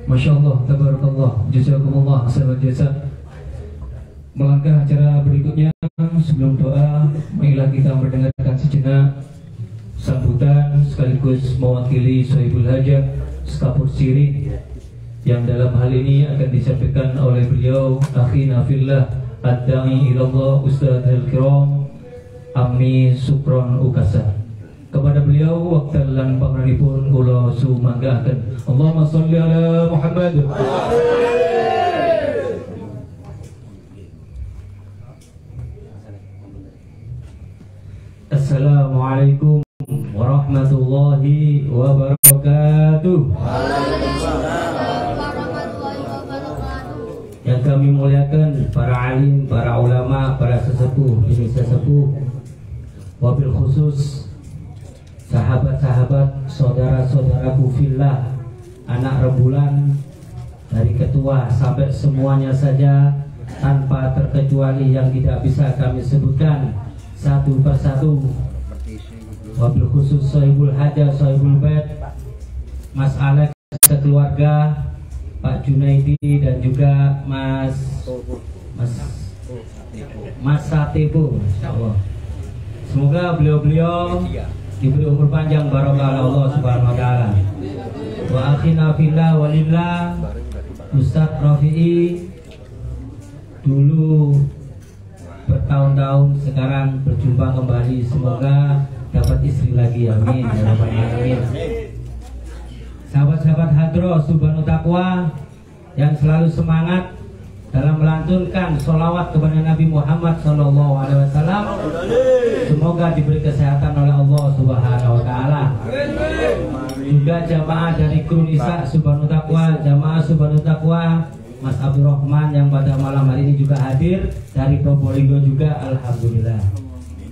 Masya Allah, tabarakallah, jazakumullah khairan jasa. Melangkah acara berikutnya, sebelum doa, marilah kita mendengarkan sejenak sambutan sekaligus mewakili Sohibul Hajah Sekapur Sirih yang dalam hal ini akan disampaikan oleh beliau akhina fillah ad-da'i ilallah Ustadzul Kiram Ammi Supron Ukasa. Kepada beliau waktu lan pangranipun kula sumanggaken. Allahumma sholli ala Muhammad. Assalamualaikum warahmatullahi wabarakatuh. Yang kami muliakan para alim, para ulama, para sesepuh, ini sesepuh, wabil khusus sahabat-sahabat, saudara-saudaraku fillah, anak rembulan dari ketua sampai semuanya saja tanpa terkecuali yang tidak bisa kami sebutkan satu persatu. Wabil khusus Sohibul Hajah, Sohibul Bait, Mas Alex sekeluarga, Pak Junaidi dan juga Mas Satebo, insyaallah. Semoga beliau-beliau diberi umur panjang barokah Allah Subhanahu wa taala. Wa akhina fillah walillah Ustaz Rafi'i dulu bertahun-tahun, sekarang berjumpa kembali, semoga dapat istri lagi, amin ya rabbal alamin. Sahabat-sahabat hadroh Subhanu Taqwa yang selalu semangat dalam melantunkan sholawat kepada Nabi Muhammad SAW, semoga diberi kesehatan oleh Allah Subhanahu wa taala. Juga jamaah dari Krunisa Subhanu Taqwa, jamaah Subhanu Taqwa, Mas Abdurrahman yang pada malam hari ini juga hadir dari Probolinggo juga, alhamdulillah.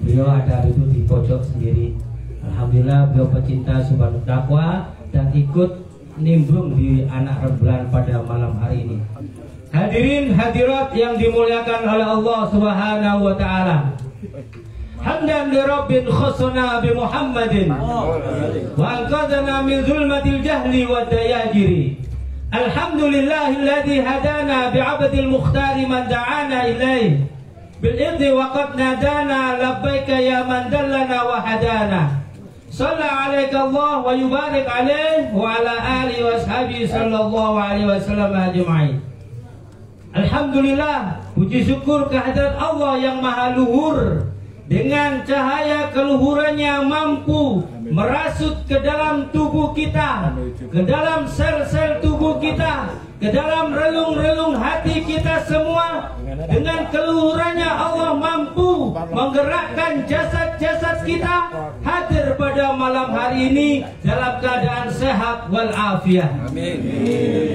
Beliau ada duduk di pojok sendiri. Alhamdulillah beliau pecinta Subhanu Taqwa dan ikut nimbrung di anak rembulan pada malam hari ini. Hadirin hadirat yang dimuliakan oleh Allah Subhanahu wa taala. Hamdan li Rabbin khussana bi Muhammadin wa anqadhana min zulmatil jahli wa dayajiri. Alhamdulillahilladzi hadana bi 'abdil mukhtari man da'ana ilaih bil idhi wa qad nadana labbaika ya man dallana wa hadana. Shalla alaika Allah wa yubarik alaih wa ala alihi wa ashabihi sallallahu alaihi wasallam ajma'in. Alhamdulillah, puji syukur kehadirat Allah yang maha luhur, dengan cahaya keluhurannya mampu merasut ke dalam tubuh kita, ke dalam sel-sel tubuh kita, ke dalam relung-relung hati kita semua. Dengan keluhurannya Allah mampu menggerakkan jasad-jasad kita hadir pada malam hari ini dalam keadaan sehat walafiat. Amin.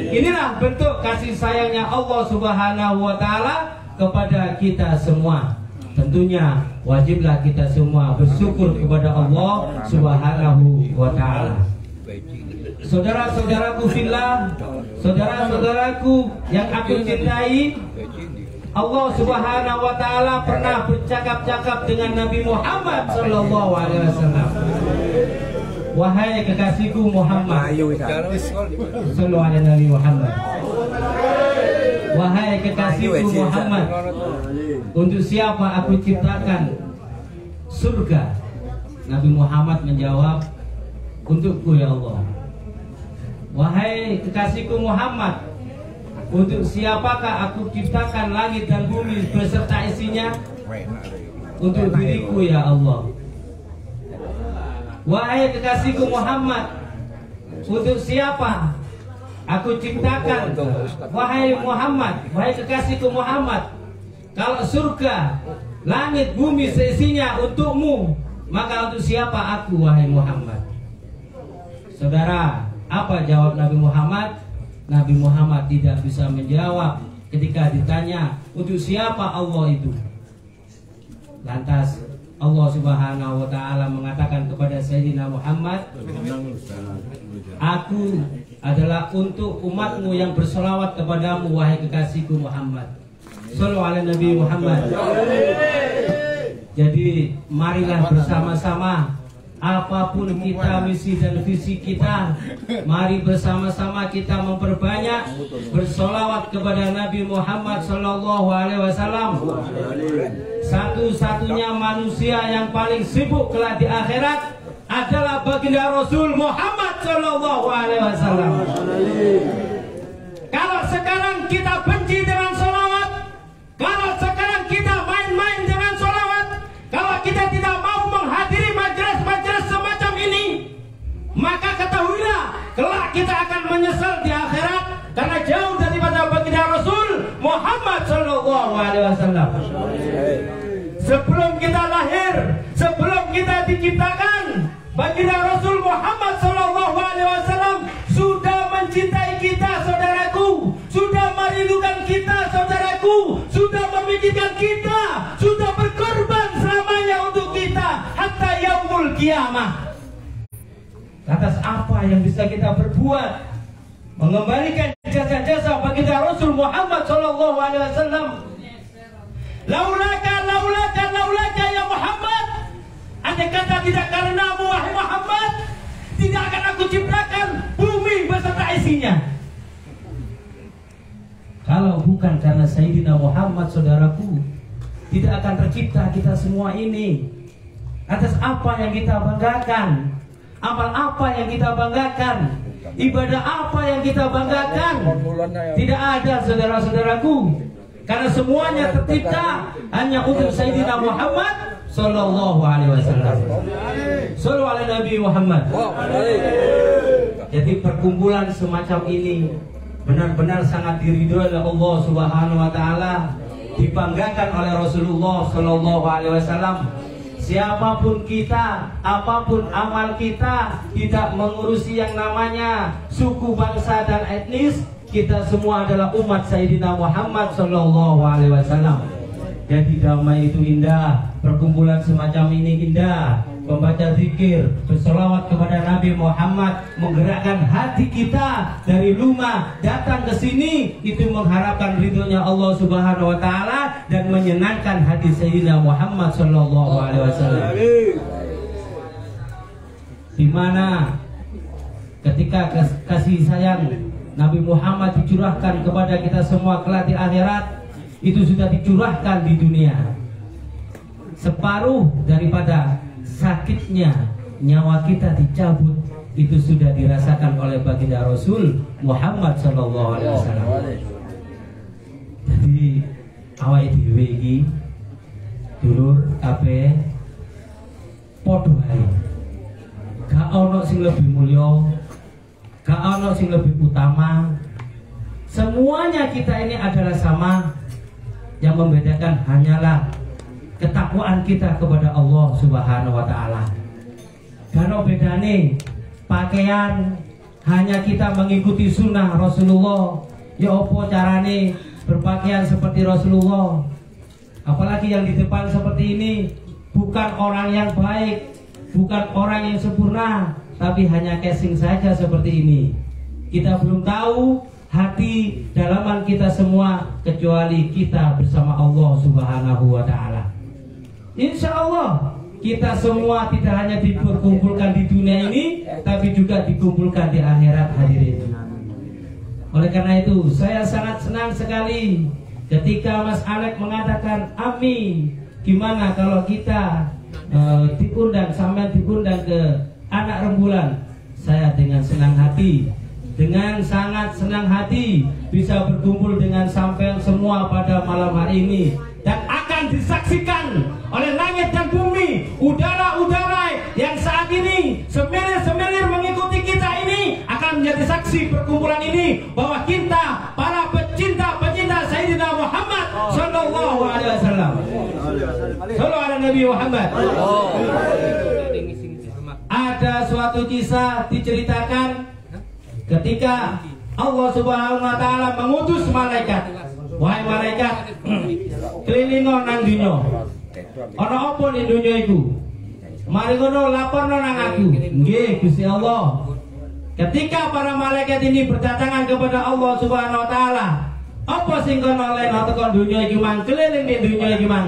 Inilah bentuk kasih sayangnya Allah Subhanahu wa taala kepada kita semua. Tentunya wajiblah kita semua bersyukur kepada Allah Subhanahu wa taala. Saudara-saudaraku fillah, saudara-saudaraku yang aku cintai, Allah Subhanahu wa taala pernah bercakap-cakap dengan Nabi Muhammad sallallahu alaihi wasallam. Wahai kekasihku Muhammad, sallallahu alaihi Nabi Muhammad. Wahai kekasihku Muhammad, untuk siapa aku ciptakan surga? Nabi Muhammad menjawab, untukku ya Allah. Wahai kekasihku Muhammad, untuk siapakah aku ciptakan langit dan bumi beserta isinya? Untuk diriku ya Allah. Wahai kekasihku Muhammad, untuk siapa aku ciptakan? Wahai Muhammad, wahai kekasihku Muhammad, kalau surga, langit, bumi seisinya untukmu, maka untuk siapa aku wahai Muhammad? Saudara, apa jawab Nabi Muhammad? Nabi Muhammad tidak bisa menjawab ketika ditanya untuk siapa Allah itu. Lantas Allah Subhanahu wa taala mengatakan kepada Sayyidina Muhammad, aku adalah untuk umatmu yang bersolawat kepadamu wahai kekasihku Muhammad. Sallallahu alaihi Nabi Muhammad. Jadi marilah bersama-sama, apapun kita misi dan visi kita, mari bersama-sama kita memperbanyak kepada Nabi Muhammad sallallahu alaihi wasallam. Satu-satunya manusia yang paling sibuk kelak di akhirat adalah baginda Rasul Muhammad sallallahu alaihi wasallam. Kalau sekarang kita benci dengan sholawat, kalau sekarang kita main-main dengan sholawat, kalau kita tidak mau menghadiri majelis-majelis semacam ini, maka ketahuilah kelak kita akan menyesal di akhirat karena jauh daripada baginda Rasul Muhammad sallallahu alaihi wasallam. Sebelum kita lahir, sebelum kita diciptakan, baginda Rasul Muhammad sallallahu alaihi wasallam sudah mencintai kita, saudaraku, sudah merindukan kita, saudaraku, sudah memikirkan kita, sudah berkorban selamanya untuk kita hatta yaumul kiamah. Atas apa yang bisa kita berbuat mengembalikan jasa-jasa baginda Rasul Muhammad sallallahu alaihi wasallam. Laulaka ya Muhammad. Andai kata tidak karenamu wahai Muhammad, tidak akan aku ciptakan bumi beserta isinya. Kalau bukan karena Sayyidina Muhammad, saudaraku, tidak akan tercipta kita semua ini. Atas apa yang kita banggakan, amal apa yang kita banggakan, ibadah apa yang kita banggakan, tidak ada, saudara-saudaraku. Karena semuanya tercipta hanya untuk Sayyidina Muhammad sallallahu alaihi wasallam. Sallu ala Nabi Muhammad. Jadi perkumpulan semacam ini benar-benar sangat diridhoi oleh Allah Subhanahu wa taala, dibanggakan oleh Rasulullah sallallahu alaihi wasallam. Siapapun kita, apapun amal kita, tidak mengurusi yang namanya suku, bangsa dan etnis, kita semua adalah umat Sayyidina Muhammad sallallahu alaihi wasallam. Jadi damai itu indah, perkumpulan semacam ini indah, membaca zikir, bersolawat kepada Nabi Muhammad, menggerakkan hati kita dari rumah datang ke sini itu mengharapkan ridhonya Allah Subhanahu wa taala dan menyenangkan hati Sayyidina Muhammad sallallahu alaihi wasallam. Di mana ketika kasih sayang Nabi Muhammad dicurahkan kepada kita semua kelak di akhirat, itu sudah dicurahkan di dunia. Separuh daripada sakitnya nyawa kita dicabut itu sudah dirasakan oleh baginda Rasul Muhammad sallallahu alaihi wasallam. Jadi awake dhewe iki dulur kabeh padha ae. Gak ono sing lebih mulya, gak ono sing lebih utama. Semuanya kita ini adalah sama. Yang membedakan hanyalah ketakwaan kita kepada Allah Subhanahu wa taala. Karena bedane pakaian, hanya kita mengikuti sunnah Rasulullah. Ya apa carane berpakaian seperti Rasulullah? Apalagi yang di depan seperti ini bukan orang yang baik, bukan orang yang sempurna, tapi hanya casing saja seperti ini. Kita belum tahu hati dalaman kita semua kecuali kita bersama Allah Subhanahu wa taala. Insya Allah kita semua tidak hanya dikumpulkan di dunia ini, tapi juga dikumpulkan di akhirat, hadirin. Oleh karena itu saya sangat senang sekali ketika Mas Alek mengatakan, Ami, gimana kalau kita diundang, sampai diundang ke anak rembulan. Saya dengan senang hati, dengan sangat senang hati bisa berkumpul dengan sampean semua pada malam hari ini, dan akan disaksikan oleh langit dan bumi, udara-udara yang saat ini semilir-semilir mengikuti kita ini akan menjadi saksi perkumpulan ini bahwa kita para pecinta Sayyidina Muhammad sallallahu alaihi wasallam. Sallallahu alaihi Nabi Muhammad. Ada suatu kisah diceritakan ketika Allah Subhanahu wa taala mengutus malaikat. Wahai malaikat, kelilingo nang dunya. Ana apa ning dunya iku? Mari ngono laporno nang aku. Nggih, Gusti Allah. Ketika para malaikat ini berdatangan kepada Allah Subhanahu wa taala, apa sing kono leno teko dunya iki mang, keliling ning dunya iki mang?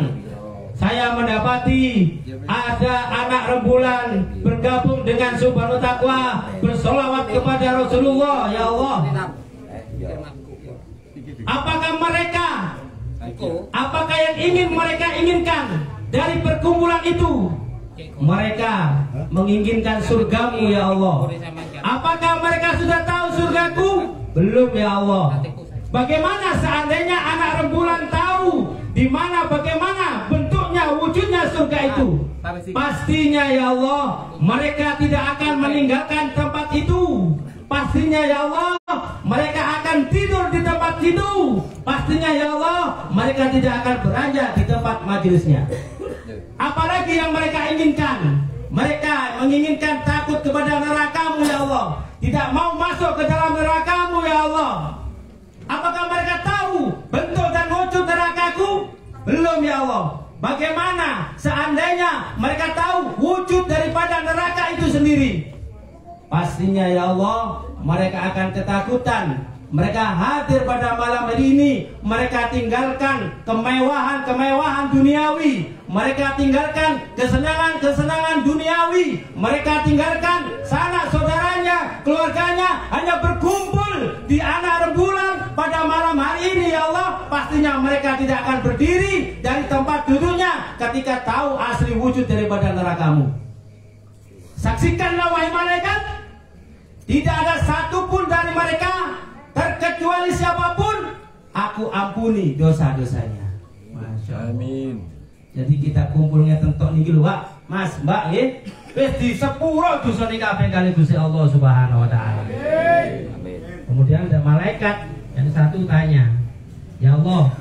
Saya mendapati ada anak rembulan bergabung dengan Subhanu Taqwa, bersolawat kepada Rasulullah. Ya Allah, Apakah mereka, apakah yang ingin mereka inginkan dari perkumpulan itu? Mereka menginginkan surgamu ya Allah. Apakah mereka sudah tahu surgaku? Belum ya Allah. Bagaimana seandainya anak rembulan tahu di mana, bagaimana bentuknya, wujudnya surga itu? Pastinya ya Allah, mereka tidak akan meninggalkan tempat itu. Pastinya ya Allah, mereka akan tidur di tempat itu. Pastinya ya Allah, mereka tidak akan beranjak di tempat majelisnya. Apalagi yang mereka inginkan? Mereka menginginkan takut kepada neraka-Mu ya Allah, tidak mau masuk ke dalam neraka-Mu ya Allah. Apakah mereka tahu bentuk dan wujud neraka-Ku? Belum ya Allah. Bagaimana seandainya mereka tahu wujud daripada neraka itu sendiri? Pastinya ya Allah, mereka akan ketakutan. Mereka hadir pada malam hari ini, mereka tinggalkan kemewahan-kemewahan duniawi, mereka tinggalkan kesenangan-kesenangan duniawi, mereka tinggalkan sanak saudaranya, keluarganya, hanya berkumpul di anak rembulan pada malam hari ini ya Allah. Pastinya mereka tidak akan berdiri dari tempat duduknya ketika tahu asli wujud daripada neraka-Mu. Saksikanlah wahai malaikat, tidak ada satupun dari mereka, terkecuali siapapun, aku ampuni dosa-dosanya. Masya Allah. Amin. Jadi kita kumpulnya tentok niki lho, Pak. Mas, Mbak nggih. Wis di sepuro dosa niki kabeh kali Gusti Allah Subhanahu wa taala. Amin. Kemudian ada malaikat yang satu tanya, "Ya Allah,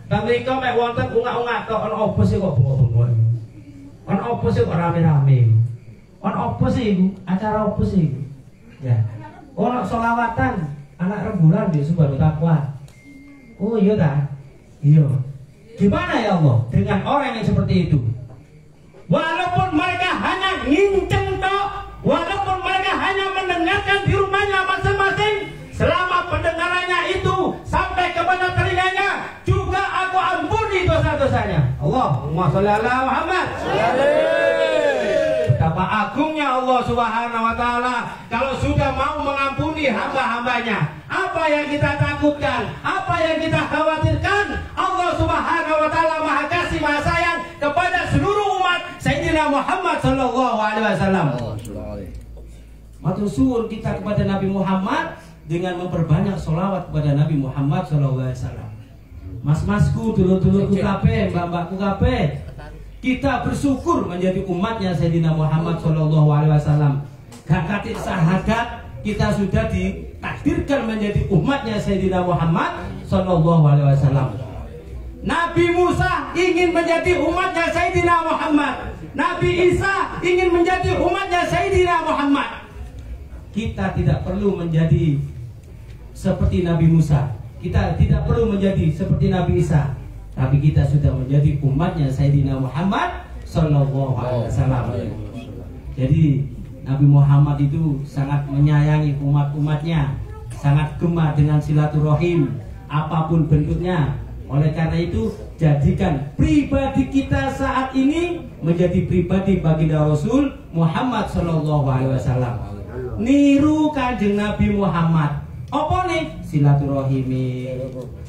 mriko mek wonten ungak-ungak tok ana opo sih kok bengok-bengok? Ana opo sih kok rame-rame? Ana opo sih iku? Acara opo sih iku?" Ya. Ana selawatan anak rembulan di Subhanul Taqwa. Oh iya dah. Iya. Gimana ya Allah dengan orang yang seperti itu? Walaupun mereka hanya nginceng tok, walaupun mereka hanya mendengarkan di rumahnya masing-masing, selama pendengarannya itu sampai kepada telinganya, juga aku ampuni dosa-dosanya. Allahumma sholli ala Muhammad. Betapa agungnya Allah Subhanahu wa taala kalau sudah mau mengampuni hamba-hambanya. Apa yang kita takutkan, apa yang kita khawatirkan, Allah Subhanahu wa taala Maha Kasih Maha Sayang kepada seluruh umat Sayyidina Muhammad sallallahu alaihi wasallam. Matur suwun kita kepada Nabi Muhammad dengan memperbanyak sholawat kepada Nabi Muhammad sallallahu alaihi wasallam. Mas-masku, dulur-dulurku kabeh, mbak-mbakku kabeh, kita bersyukur menjadi umatnya Sayyidina Muhammad sallallahu alaihi wasallam. Gak katik sahadat, kita sudah ditakdirkan menjadi umatnya Sayyidina Muhammad sallallahu alaihi wasallam. Nabi Musa ingin menjadi umatnya Sayyidina Muhammad. Nabi Isa ingin menjadi umatnya Sayyidina Muhammad. Kita tidak perlu menjadi seperti Nabi Musa. Kita tidak perlu menjadi seperti Nabi Isa. Tapi kita sudah menjadi umatnya Sayyidina Muhammad sallallahu alaihi wasallam. Jadi Nabi Muhammad itu sangat menyayangi umat-umatnya, sangat gemar dengan silaturahim apapun bentuknya. Oleh karena itu, jadikan pribadi kita saat ini menjadi pribadi baginda Rasul Muhammad sallallahu alaihi wasallam. Niru Kanjeng Nabi Muhammad. Apa nih? Silaturahimi.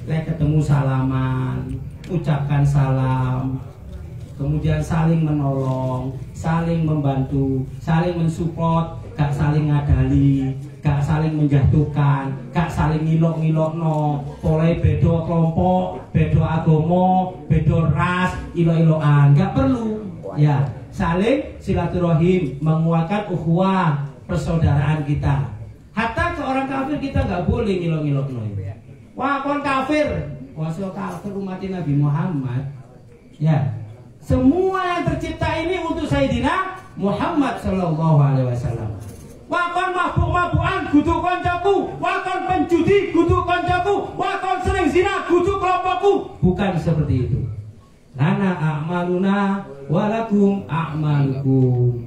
Lek ketemu salaman, ucapkan salam, kemudian saling menolong, saling membantu, saling mensupport, gak saling ngadali, gak saling menjatuhkan, gak saling ngilok-ngilokno, oleh bedo kelompok, bedo agomo, bedo ras, ilo-iloan, gak perlu. Ya, saling silaturahim, menguatkan ukhuwah persaudaraan kita. Hatta ke orang kafir kita gak boleh ngilok-ngilokno. Wah, kon kafir. Wah, so kafir umat Nabi Muhammad. Ya. Semua yang tercipta ini untuk Sayyidina Muhammad sallallahu alaihi wasallam. Wakon mabuk-mabukan kudu koncoku, wakon penjudi kudu koncoku, wakon sering zina kudu kelompokku. Bukan seperti itu. Lana a'maluna walakum a'malukum.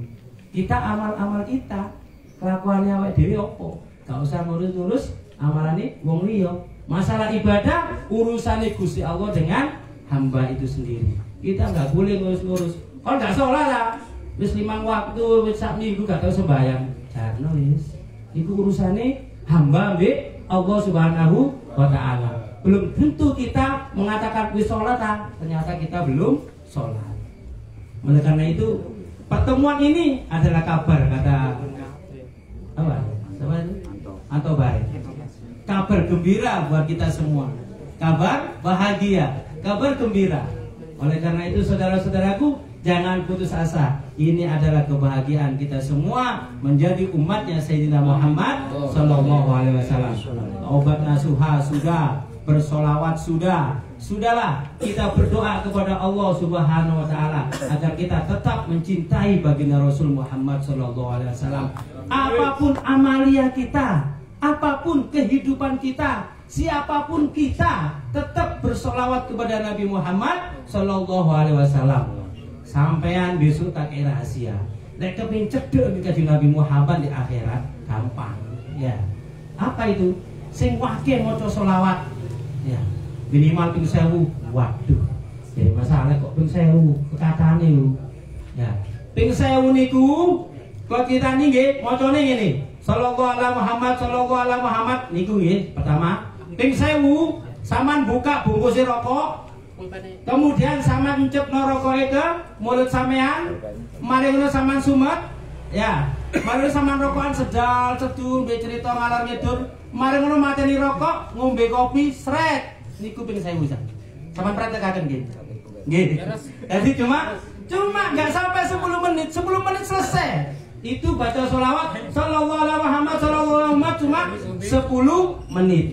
Kita amal-amal kita, kelakuannya awake dhewe opo? Gak usah ngurus-ngurus amalane wong liya. Masalah ibadah urusannya Gusti Allah dengan hamba itu sendiri. Kita nggak boleh ngurus-ngurus. Kalau nggak sholat lah, wis 5 waktu, wis sak minggu gak tahu sembahyang. Jarno wis. Iku urusannya hamba mbek Allah Subhanahu wa taala. belum tentu kita mengatakan wis sholat, ternyata kita belum sholat. Oleh karena itu pertemuan ini adalah kabar, kata apa? Atau baik. Kabar gembira buat kita semua. Kabar bahagia, kabar gembira. Oleh karena itu saudara-saudaraku, jangan putus asa. Ini adalah kebahagiaan kita semua menjadi umatnya Sayyidina Muhammad Sallallahu Alaihi Wasallam. Obat nasuha sudah, bersolawat sudah. Sudahlah kita berdoa kepada Allah Subhanahu Wa Taala agar kita tetap mencintai baginda Rasul Muhammad Sallallahu Alaihi Wasallam. Apapun amalia kita, apapun kehidupan kita, siapapun kita, tetap bersolawat kepada Nabi Muhammad Sallallahu Alaihi Wasallam. Sampean besok tak kira rahasia. Lek kepin cedek di Nabi Muhammad di akhirat gampang. Ya. Apa itu? Sing wake maca selawat. Ya. Minimal ping 1000. Waduh. Jadi masalah kok ping 1000 kekatane lho. Ya. Ping 1000 niku kok kita nggih macane ngene. Sallallahu alaihi Muhammad, sallallahu alaihi Muhammad niku nggih pertama. Ping 1000 sampean buka bungkus rokok. Kemudian sama encep rokoke ke mulut sampean, mari ngono sampean sumet, ya. Mari sampean rokokan sedal, cedul, mbek cerita ngalor ngidul, mari ngono mateni rokok, ngombe kopi, sret. Niku ping 1000 sak. Sampean praktekaken nggih. Nggih. Jadi cuma enggak sampai 10 menit, 10 menit selesai. Itu baca sholawat sallallahu alaihi Muhammad sallallahu alaihi Muhammad cuma 10 menit.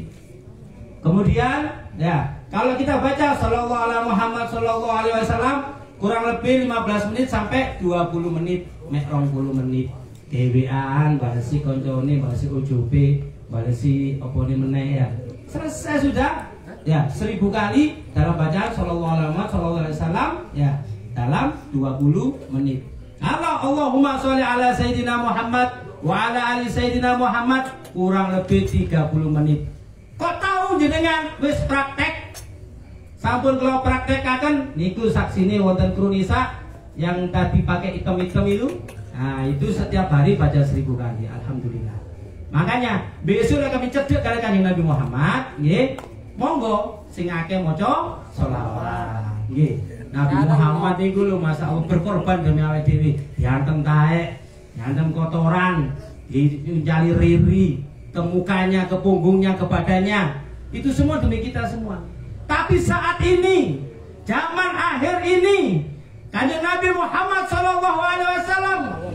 Kemudian ya, kalau kita baca sallallahu alaihi Muhammad sallallahu alaihi wasallam kurang lebih 15 menit sampai 20 menit, mek 20 menit. Dhewean balesi koncone, balesi ujupe, balesi opone meneh ya. Selesai sudah. Ya, 1000 kali dalam bacaan sallallahu alaihi Muhammad sallallahu alaihi wasallam ya, dalam 20 menit. Kalau Allahumma sholli ala Sayyidina Muhammad wa ala ali Sayyidina Muhammad kurang lebih 30 menit. Kok tahu jenengan wis praktek? Sampun kalau praktekaken niku saksine wonten Krunisa yang tadi pakai hitam-hitam itu. Nah, itu setiap hari baca 1000 kali. Alhamdulillah. Makanya besok kami cedek kali Kanjeng Nabi Muhammad, nggih. Monggo sing akeh maca selawat. Nggih. Nabi Muhammad niku lho masa Allah berkorban demi awake dhewe. Diantem taek, diantem kotoran, dijali riri, ke mukanya, ke punggungnya, ke badannya. Itu semua demi kita semua. Tapi saat ini, zaman akhir ini, Kanjeng Nabi Muhammad SAW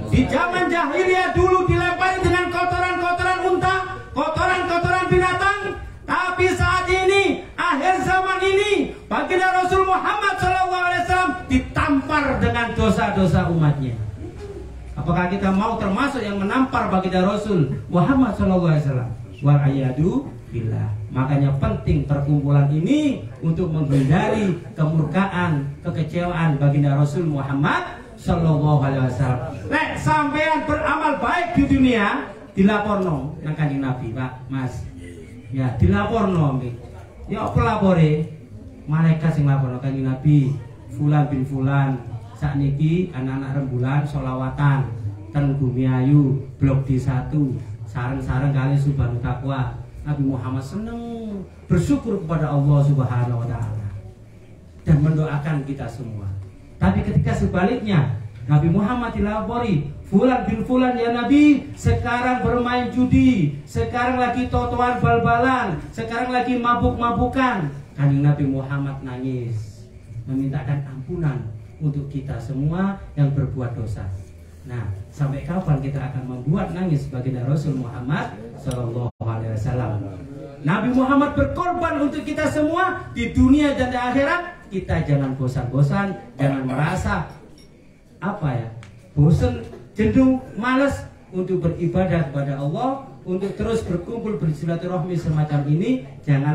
di zaman jahiliyah dulu dilempari dengan kotoran-kotoran unta, kotoran-kotoran binatang. Tapi saat ini, akhir zaman ini, baginda Rasul Muhammad SAW ditampar dengan dosa-dosa umatnya. Apakah kita mau termasuk yang menampar baginda Rasul Muhammad SAW? Wa'ayadu billah. Makanya penting perkumpulan ini untuk menghindari kemurkaan, kekecewaan baginda Rasul Muhammad Sallallahu Alaihi Wasallam. Lek sampean beramal baik di dunia, dilaporno nang Kanjeng Nabi, Pak, Mas. Ya, dilaporno. Ya apa lapore? Malaikat sing laporno Kanjeng Nabi, fulan bin fulan sakniki anak-anak rembulan sholawatan ten Bumi Ayu blok D1 sareng-sareng kali Subhanu Taqwa. Nabi Muhammad seneng bersyukur kepada Allah Subhanahu wa taala dan mendoakan kita semua. Tapi ketika sebaliknya Nabi Muhammad dilapori, fulan bin fulan ya Nabi sekarang bermain judi, sekarang lagi totoan bal-balan, sekarang lagi mabuk-mabukan. Kanjeng Nabi Muhammad nangis memintakan ampunan untuk kita semua yang berbuat dosa. Nah, sampai kapan kita akan membuat nangis baginda Rasul Muhammad Sallallahu Alaihi Wasallam? Nabi Muhammad berkorban untuk kita semua di dunia dan di akhirat. Kita jangan bosan-bosan, jangan merasa apa ya, bosan, jenuh, malas untuk beribadah kepada Allah, untuk terus berkumpul bersilaturahmi semacam ini. Jangan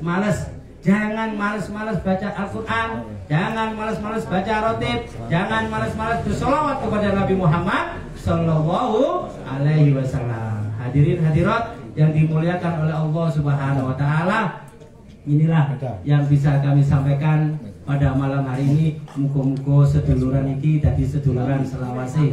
malas. Jangan malas-malas baca Al-Quran, jangan malas-malas baca rotib, jangan malas-malas bersolawat kepada Nabi Muhammad Sallallahu Alaihi Wasallam. Hadirin hadirat yang dimuliakan oleh Allah Subhanahu Wa Taala, inilah yang bisa kami sampaikan pada malam hari ini. Muga-muga seduluran ini tadi seduluran selawase,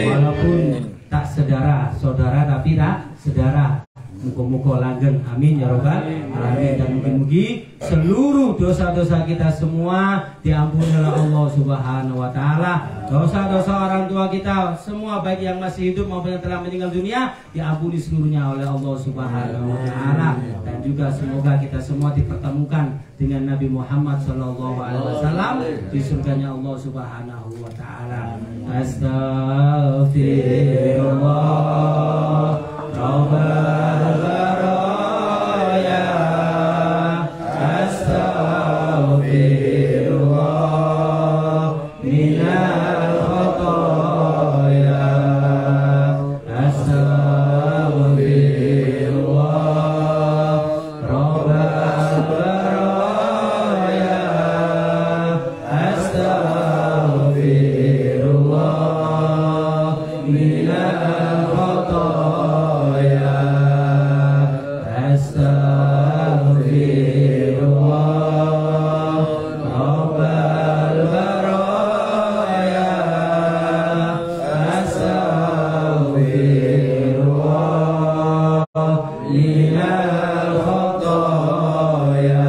walaupun tak saudara tapi tak sedara. muga-muga langgeng, amin ya robbal alamin. Dan mugi-mugi seluruh dosa-dosa kita semua diampuni oleh Allah Subhanahu wa taala. Dosa-dosa orang tua kita semua, baik yang masih hidup maupun yang telah meninggal dunia, diampuni seluruhnya oleh Allah Subhanahu wa taala. Dan juga semoga kita semua dipertemukan dengan Nabi Muhammad sallallahu alaihi wasallam di surganya Allah Subhanahu wa taala. Astaghfirullah rabbal baraya, astaghfirullah minal khotoya, astaghfirullah rabbal baraya, astaghfirullah minal khotoya, astaghfirullah rabbal baraya, astaghfirullah minal khotoya,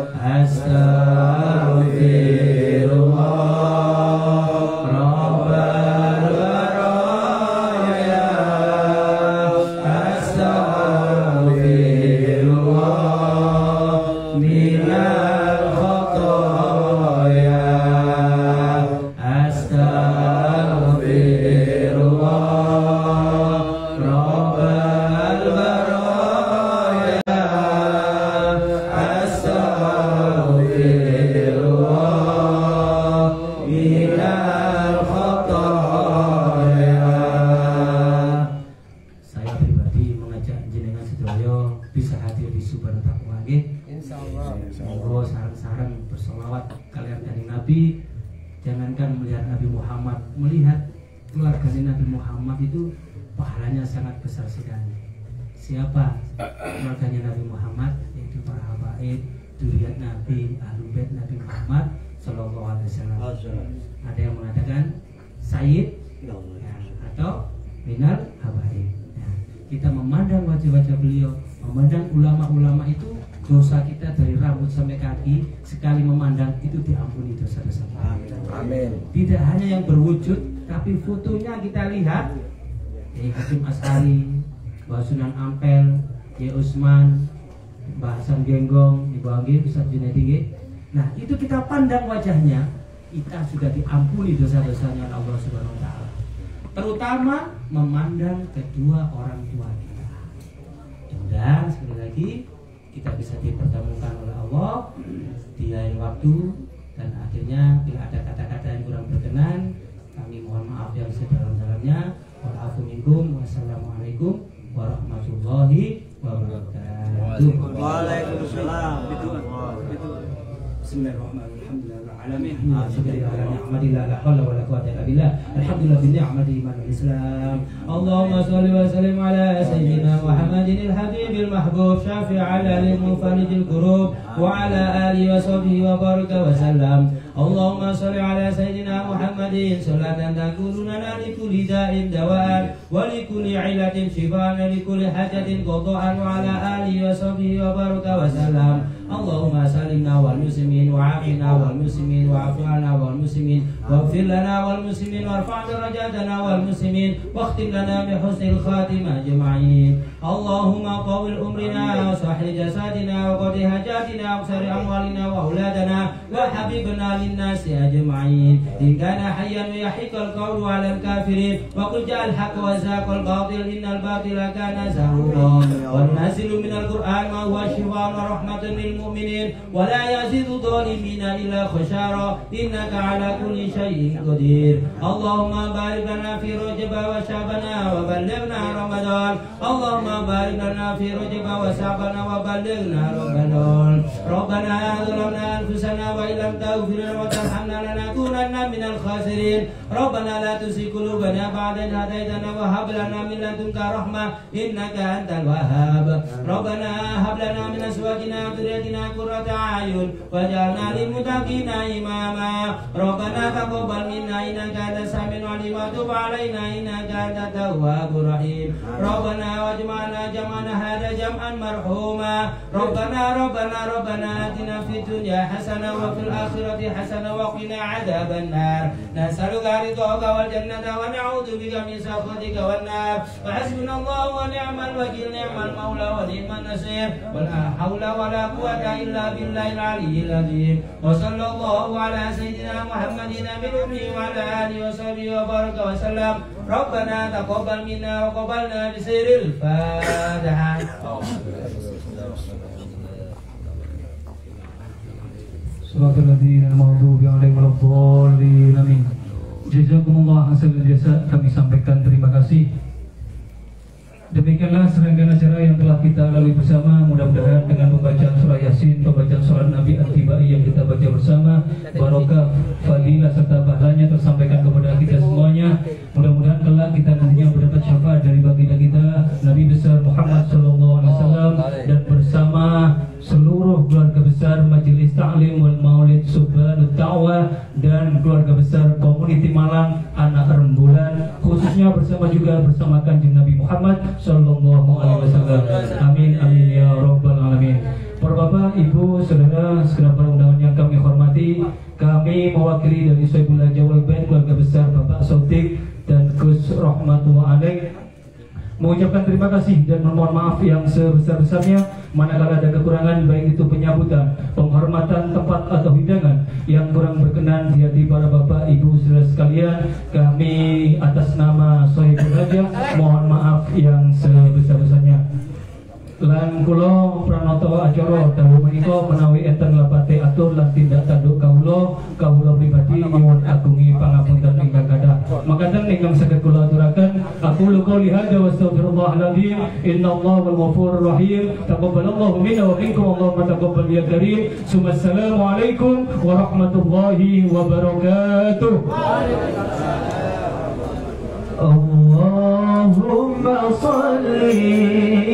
astaghfirullah rabbal baraya, astaghfirullah minal khotoya, astaghfirullah rabbal baraya, astaghfirullah minal khotoya. Saya pribadi mengajak jenengan sedoyo bisa hadir di Subhan Taqwa nggih. Insyaallah. Monggo sareng-sareng bersolawat kalian dari Nabi. Jangankan melihat Nabi Muhammad, melihat keluarga Nabi Muhammad itu pahalanya sangat besar sekali. Siapa keluarganya Nabi Muhammad? Yaitu para habaib, dzurriyyat Nabi, ahlul bait Nabi Muhammad sallallahu alaihi wasallam. Ada yang mengatakan Sayyid ya, atau minal habaib. Ya, kita memandang wajah-wajah beliau, memandang ulama-ulama itu, dosa kita dari rambut sampai kaki, sekali memandang itu diampuni dosa-dosa kita. Amin. Tidak hanya yang berwujud, tapi fotonya kita lihat. Hasyim Asy'ari, Mbah Sunan Ampel, Kiai Utsman, Mbah Hasan Genggong, Ibu Anggi, Ustaz Junaidi. Nah, itu kita pandang wajahnya, kita sudah diampuni dosa-dosanya oleh Allah Subhanahu wa taala. Terutama memandang kedua orang tua kita. Mudah-mudahan sekali lagi kita bisa dipertemukan oleh Allah di lain waktu, dan akhirnya bila ada kata-kata yang kurang berkenan, kami mohon maaf yang sedalam-dalamnya. Wassalamualaikum warahmatullahi wabarakatuh. Waalaikumsalam. Bismillahirrahmanirrahim. Alhamdulillah bi ni'mati iman Islam. Allahumma shalli wa sallim ala sayyidina Muhammadin al-habib al-mahbub syafi' ala al-mufarrij al-kurub wa ala alihi wa sahbihi wa baraka wa sallam. Allahumma shalli ala sayyidina Muhammadin salatan takununa li kulli da'in dawa'an wa li kulli 'ilatin shifaan li kulli hajatin qada'an wa ala alihi wa sahbihi wa baraka wa sallam. Allahumma salimna wal muslimin wa afina wal muslimin wa afina wal muslimin waghfir lana wal muslimin warfa' darajatana wal muslimin wakhtim lana bi husnil khatimah ajma'in. Allahumma qawwil umrina wa sahih jasadina wa qadi hajatina wa sari amwalina wa auladana wa habibna linnasi ajma'in. In kana hayyan yahiqal qawlu 'alal kafirin wa qul ja'al haqqa wa zaqal batil innal batila kana zahuqa. Wa nazilu minal qur'an ma huwa shifaa'un wa rahmatun lil mu'minin wa la yazidu dhalimina illa khusara innaka 'ala kulli syai'in qadir. Allahumma barik lana fi Rajab wa Sya'ban wa ballighna Ramadan. Allahumma barik lana fi Rajab wa Sya'ban wa ballighna Ramadan. Rabbana zalamna anfusana wa illam taghfir lana wa tarhamna lanakunanna minal khasirin. Rabbana la tuzigh qulubana ba'da idh hadaytana wa hab lana min ladunka rahmah innaka antal wahhab. Rabbana hab lana min azwajina أزواجنا وذريتنا قرة أعين واجعلنا للمتقين إماما ربنا تقبل منا إنك أنت السميع العليم وتب علينا إنك أنت التواب الرحيم ربنا واجمعنا جمعنا هذا جمعا مرحوما ربنا آتنا في الدنيا حسنة وفي الآخرة حسنة وقنا عذاب النار نسألك رضاك والجنة ونعوذ بك من سخطك والنار وحسبنا الله ونعم الوكيل نعم المولى ونعم النصير ولا حول ولا قوة إلا بالله العلي العظيم وصلى الله على سيدنا محمد نبي الأمي وعلى آله وصحبه وبارك وسلم ربنا تقبل منا وقبلنا بسر الفاتحة. Subhanalladzina maghdubi alaihim waladdallin amin. Jazakumullah hasanal jasa. Kami sampaikan terima kasih. Demikianlah serangkaian acara yang telah kita lalui bersama. Mudah-mudahan dengan pembacaan surah Yasin, pembacaan surah Nabi At-Tibai yang kita baca bersama, barokah, fadilah serta pahalanya tersampaikan kepada kita semuanya. Mudah-mudahan kelak kita nantinya mendapat syafaat dari baginda kita Nabi besar Muhammad SAW dan bersama seluruh keluarga besar Majelis Ta'lim wal Maulid Subhanut Ta'wah dan keluarga besar Community Malang Anak Rembulan, khususnya bersama Kanjeng Nabi Muhammad Sallallahu Alaihi Wasallam. Amin amin ya Rabbal Alamin. Para bapak, ibu, saudara, segenap undangan yang kami hormati, kami mewakili dari Soebullah Jawal Band keluarga besar Bapak Sotik dan Gus Rahmatullah Alaih mengucapkan terima kasih dan memohon maaf yang sebesar-besarnya manakala ada kekurangan, baik itu penyambutan, penghormatan, tempat atau hidangan yang kurang berkenan di hati para bapak, ibu, saudara sekalian. Kami atas nama Sohibul Raja mohon maaf yang sebesar-besarnya. Lan kula pranoto acara dawuh menika menawi enten labate atur lan tindak tanduk kawula pribadi nyuwun agungi pangapunten ingkang kathah. Makaten ingkang saged kula aturaken, aku qouli hadza wa astaghfirullahaladzim. Innallaha wal ghafurur rahim. Taqabbalallahu minna wa minkum, Allahumma taqabbal ya karim. Assalamu alaikum warahmatullahi wabarakatuh. Allahumma shalli